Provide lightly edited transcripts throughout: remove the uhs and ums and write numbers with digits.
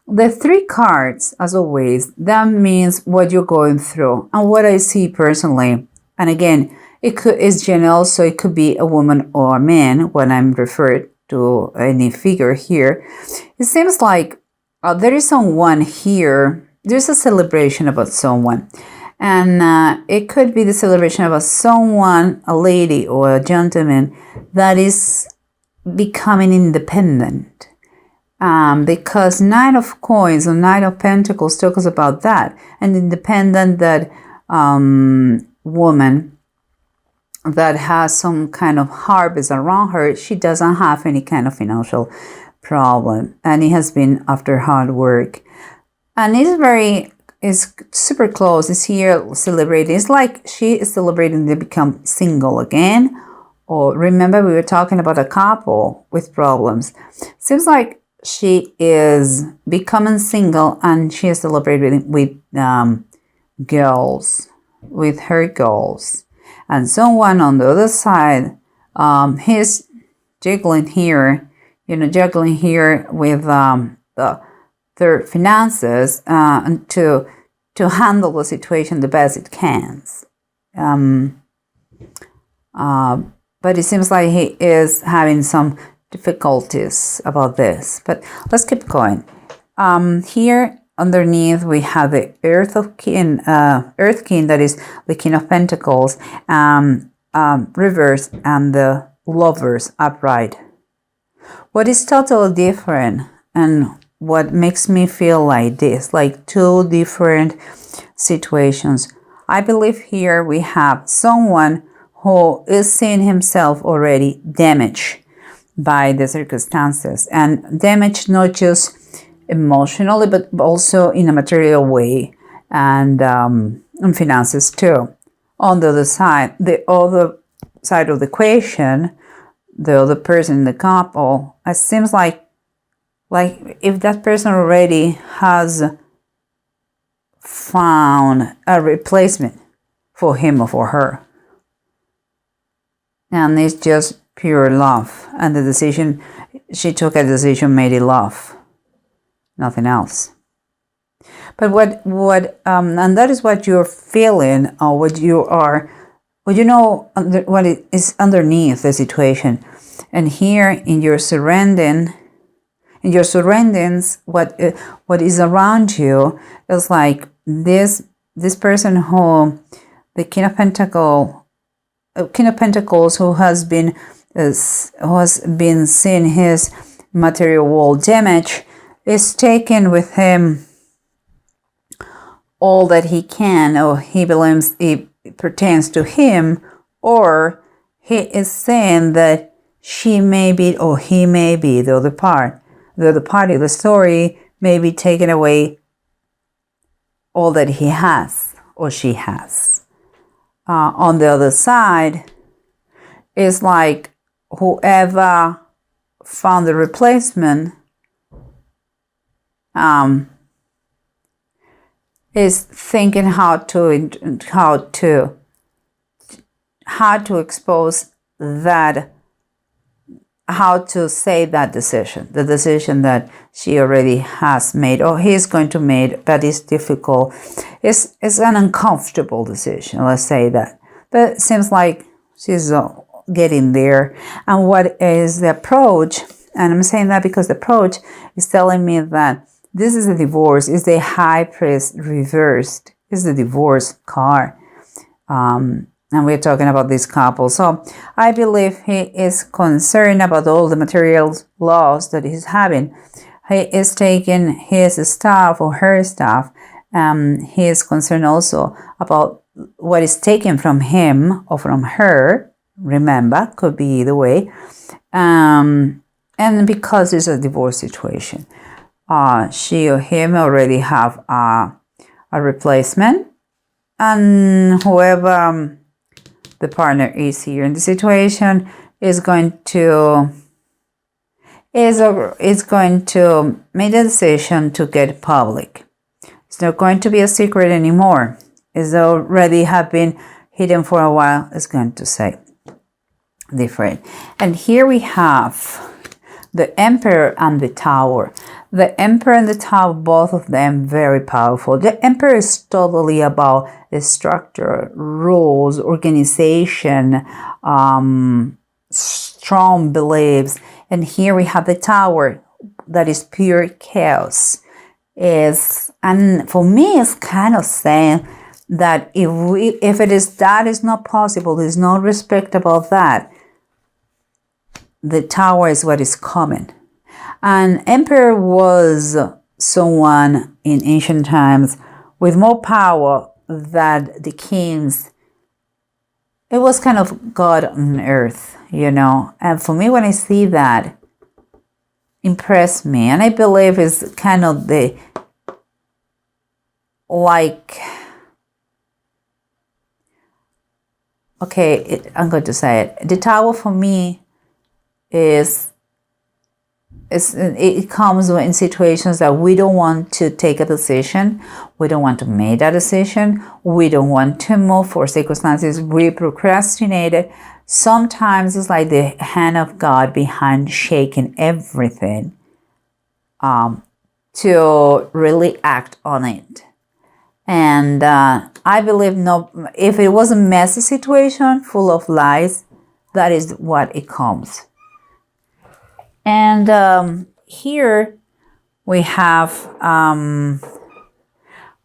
The three cards, as always, that means what you're going through and what I see personally. And again, it's general, so it could be a woman or a man when I'm referred to any figure here. It seems like there is someone here. There's a celebration about someone. And it could be the celebration about someone, a lady or a gentleman, that is becoming independent. Because Nine of Coins or Knight of Pentacles talks about that. An independent that woman that has some kind of harvest around her. She doesn't have any kind of financial problem. And it has been after hard work. And it's super close. It's here celebrating. It's like she is celebrating to become single again. Or remember we were talking about a couple with problems. Seems like she is becoming single and she is celebrating with girls, with her girls. And someone on the other side, he's juggling here with their finances and to handle the situation the best it can. But it seems like he is having some difficulties about this. But let's keep going. Here underneath we have the Earth King, that is the King of Pentacles, reverse, and the Lovers upright. What is totally different and what makes me feel like this, like two different situations. I believe here we have someone who is seeing himself already damaged by the circumstances, and damaged not just emotionally but also in a material way, and in finances too. On the other side of the equation, the other person in the couple, it seems like if that person already has found a replacement for him or for her, and it's just pure love, and she took a decision made in love, nothing else. But and that is what you're feeling, or what is underneath the situation. And here in your surroundings, what is around you is like this person who, the King of Pentacles, who has been seeing his material world damage, is taking with him all that he can, or he believes it pertains to him, or he is saying that she may be or he may be the other party of the story, may be taking away all that he has or she has. On the other side, it's like whoever found the replacement is thinking how to expose that, how to say that decision, the decision that she already has made or he's going to make, that is difficult. It's an uncomfortable decision, let's say that. But it seems like she's getting there. And what is the approach? And I'm saying that because the approach is telling me that this is a divorce, is the High Priest reversed, is the divorce card. And we're talking about this couple. So I believe he is concerned about all the material loss that he's having. He is taking his stuff or her stuff. He is concerned also about what is taken from him or from her. Remember, could be either way. And because it's a divorce situation, she or him already have a replacement. And whoever the partner is here in the situation is going to make the decision to get public. It's not going to be a secret anymore. It's already have been hidden for a while. It's going to say different. And here we have the Emperor and the Tower. The Emperor and the Tower, both of them very powerful. The Emperor is totally about the structure, rules, organization, strong beliefs. And here we have the Tower, that is pure chaos. And for me, it's kind of saying that if it is that is not possible, there's no respect about that. The Tower is what is coming. And Emperor was someone in ancient times with more power than the kings. It was kind of God on earth, you know. And for me, when I see that, impressed me. And I believe it's kind of the, like, okay, I'm going to say it. The Tower for me it comes in situations that we don't want to take a decision, we don't want to make that decision, we don't want to move for circumstances, we procrastinate it. Sometimes it's like the hand of God behind shaking everything to really act on it. And I believe if it was a messy situation full of lies, that is what it comes. And here we have,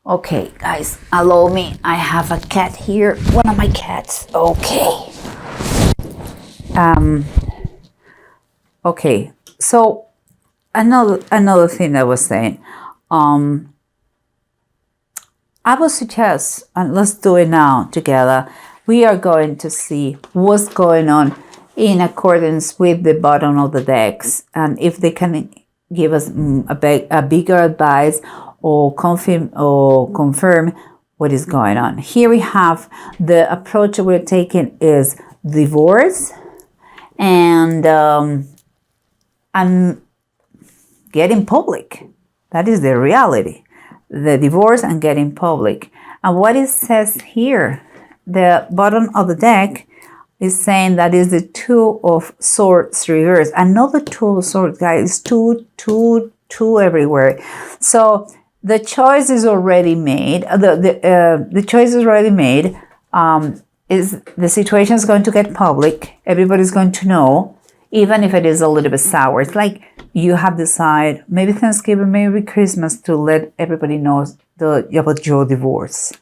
okay, guys, allow me. I have a cat here, one of my cats. Okay. Okay, so another thing I was saying, I would suggest, and let's do it now together, we are going to see what's going on in accordance with the bottom of the decks, and if they can give us a bigger advice or confirm what is going on. Here we have the approach we're taking is divorce and getting public. That is the reality. The divorce and getting public. And what it says here, the bottom of the deck is saying that is the Two of Swords reverse. Another Two of Swords, guys, two everywhere. So the choice is already made. The choice is already made. Is the situation is going to get public. Everybody's going to know, even if it is a little bit sour. It's like you have decided, maybe Thanksgiving, maybe Christmas, to let everybody know about your divorce.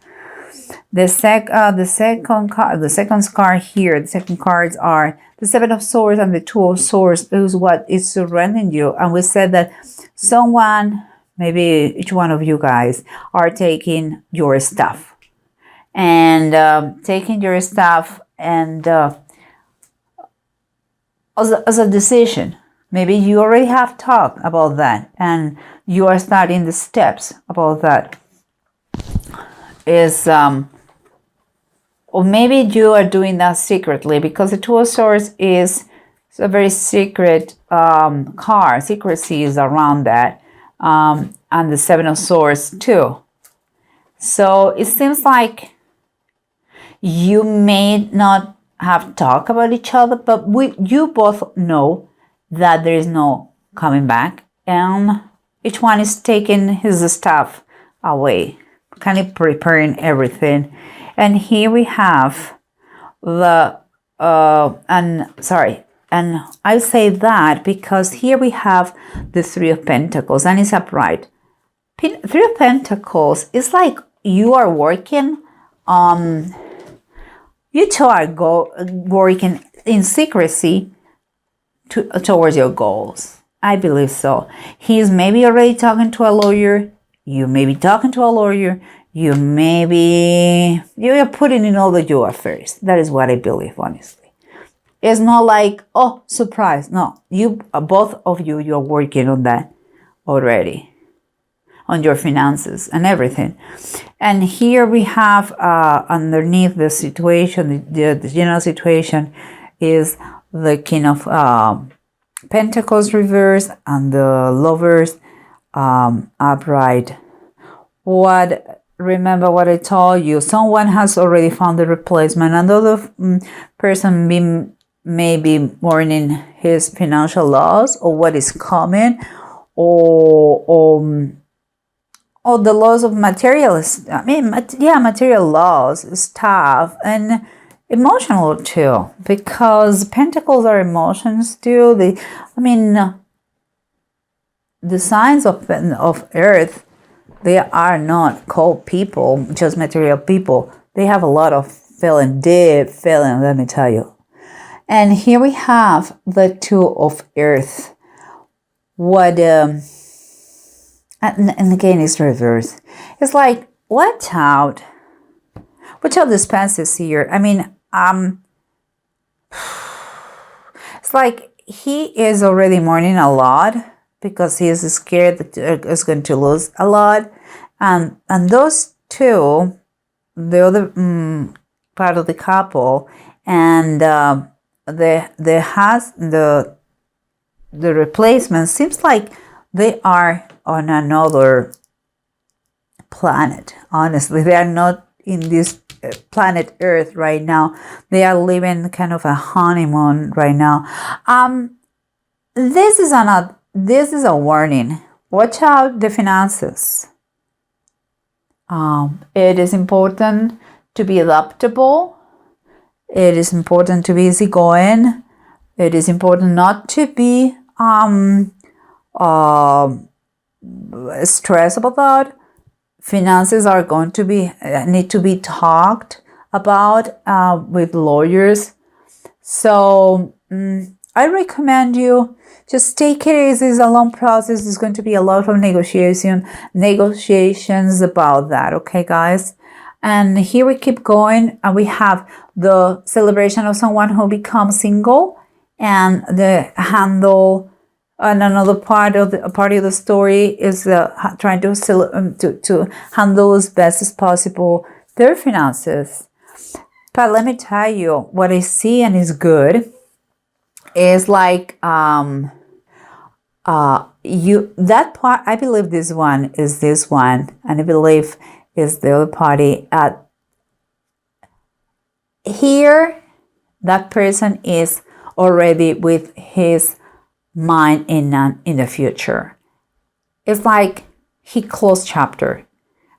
The second card here, the second cards are the Seven of Swords and the Two of Swords is what is surrounding you. And we said that someone, maybe each one of you guys, are taking your stuff. And taking your stuff and as a decision. Maybe you already have talked about that and you are starting the steps about that. Or maybe you are doing that secretly, because the Two of Swords is a very secret card. Secrecy is around that. And the Seven of Swords too. So it seems like you may not have talked about each other, but you both know that there is no coming back, and each one is taking his stuff away, kind of preparing everything. And here we have the and I say that because here we have the Three of Pentacles, and it's upright. Three of Pentacles is like you are working you two are working in secrecy towards your goals. I believe so. He's maybe already talking to a lawyer. You may be talking to a lawyer. You're putting in all your affairs. That is what I believe, honestly. It's not like, oh, surprise. No, both of you're working on that already, on your finances and everything. And here we have underneath the situation, the general situation is the King of Pentacles reverse and the Lovers upright. Remember what I told you. Someone has already found the replacement. Another person may be mourning his financial loss or what is coming, or the laws of materialist, material laws, stuff, and emotional too, because pentacles are emotions too. The signs of earth, they are not cold people, just material people. They have a lot of deep feeling, let me tell you. And here we have the Two of Earth. What and again it's reverse. It's like, watch out the expenses here. It's like he is already mourning a lot because he is scared that he's going to lose a lot, and those two, the other part of the couple, and the replacement, seems like they are on another planet. Honestly, they are not in this planet Earth right now. They are living kind of a honeymoon right now. This is a warning. Watch out the finances. It is important to be adaptable. It is important to be easygoing. It is important not to be stressed about that. Finances are going to need to be talked about with lawyers. So I recommend you just take it easy. It's a long process. There's going to be a lot of negotiations about that. Okay, guys. And here we keep going, and we have the celebration of someone who becomes single, and the handle. And another part of the story is trying to handle as best as possible their finances. But let me tell you, what I see and is good is like that part. I believe this one is this one, and I believe is the other party. Here, that person is already with his mind in the future. It's like he closed chapter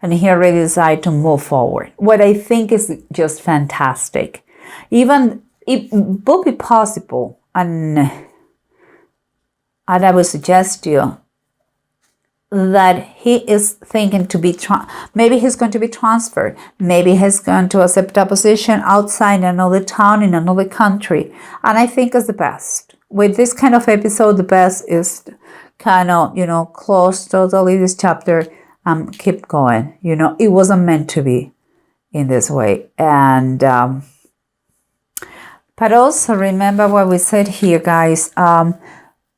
and he already decided to move forward. What I think is just fantastic. Even it would be possible, and I would suggest to you that he is thinking to be maybe he's going to be transferred. Maybe he's going to accept a position outside another town in another country. And I think it's the best. With this kind of episode, the best is kind of, close totally this chapter and keep going. It wasn't meant to be in this way. And but also remember what we said here, guys.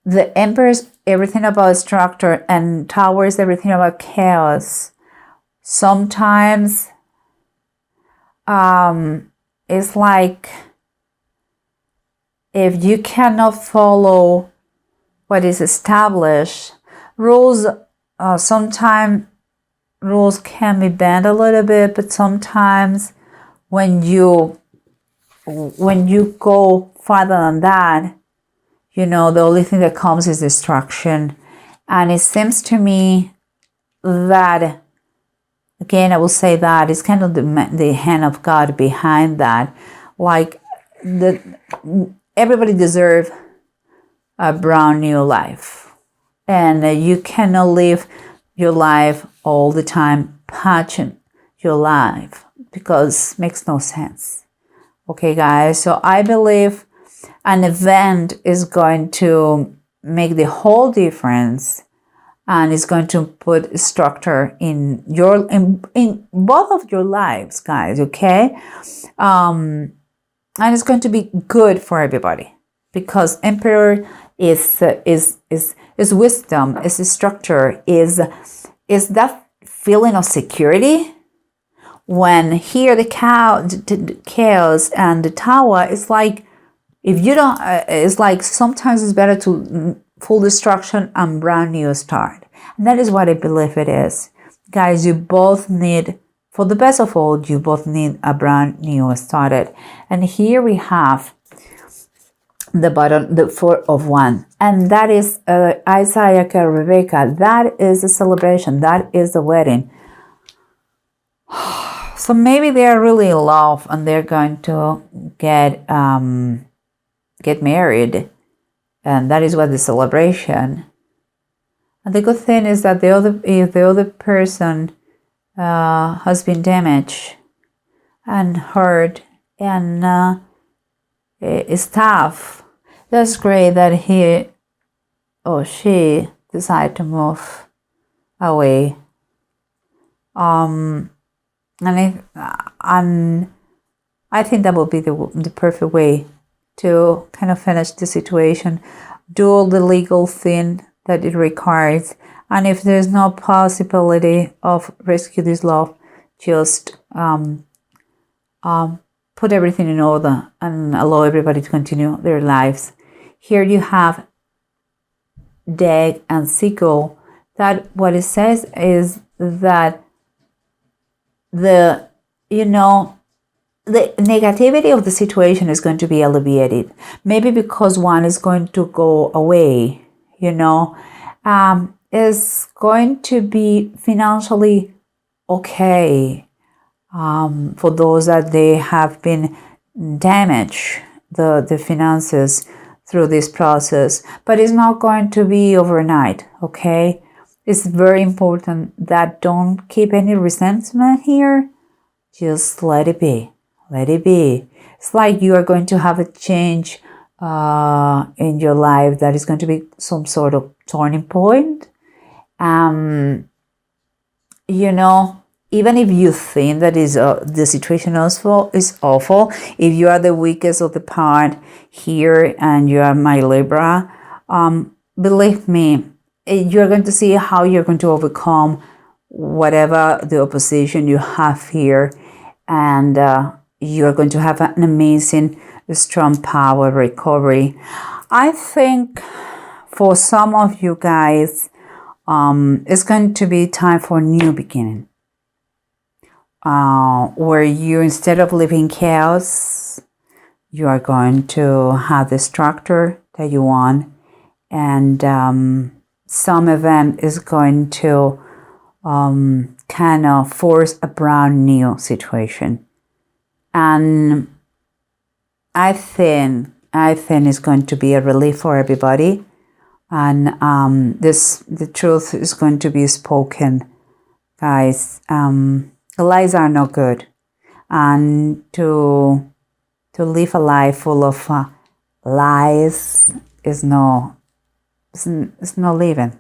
The Emperor's everything about structure, and Tower is everything about chaos. Sometimes it's like if you cannot follow what is established, rules, sometimes rules can be bent a little bit, but sometimes when you go farther than that, the only thing that comes is destruction. And it seems to me that, again, I will say that it's kind of the hand of God behind that. Like, everybody deserves a brand new life. And you cannot live your life all the time patching your life, because it makes no sense. Okay, guys? So I believe an event is going to make the whole difference, and it's going to put structure in both of your lives, guys. Okay, and it's going to be good for everybody, because Emperor is wisdom, is structure, is that feeling of security. When here the chaos and the Tower, it's like, if you don't, it's like sometimes it's better to full destruction and brand new start. And that is what I believe it is. Guys, you both need, for the best of all, you both need a brand new started. And here we have the bottom, the Four of Wands, and that is Isaac and Rebecca. That is a celebration. That is a wedding. So maybe they are really in love and they're going to get married, and that is what the celebration. And the good thing is that if the other person has been damaged and hurt and is tough, that's great that he or she decide to move away. And I think that will be the perfect way to kind of finish the situation, do all the legal thing that it requires, and if there's no possibility of rescue this love, just put everything in order and allow everybody to continue their lives. Here you have Death and Sickle. That what it says is that the negativity of the situation is going to be alleviated. Maybe because one is going to go away, is going to be financially okay for those that they have been damaged, the finances through this process. But it's not going to be overnight, okay? It's very important that don't keep any resentment here. Just let it be. Let it be. It's like you are going to have a change in your life that is going to be some sort of turning point. Even if you think that the situation is awful, if you are the weakest of the part here and you are my Libra, believe me, you're going to see how you're going to overcome whatever the opposition you have here, and you're going to have an amazing, strong power recovery. I think for some of you guys, it's going to be time for a new beginning, where you, instead of living chaos, you are going to have the structure that you want, and some event is going to kind of force a brand new situation. And I think it's going to be a relief for everybody. And the truth is going to be spoken, guys. Lies are not good. And to live a life full of lies is no living.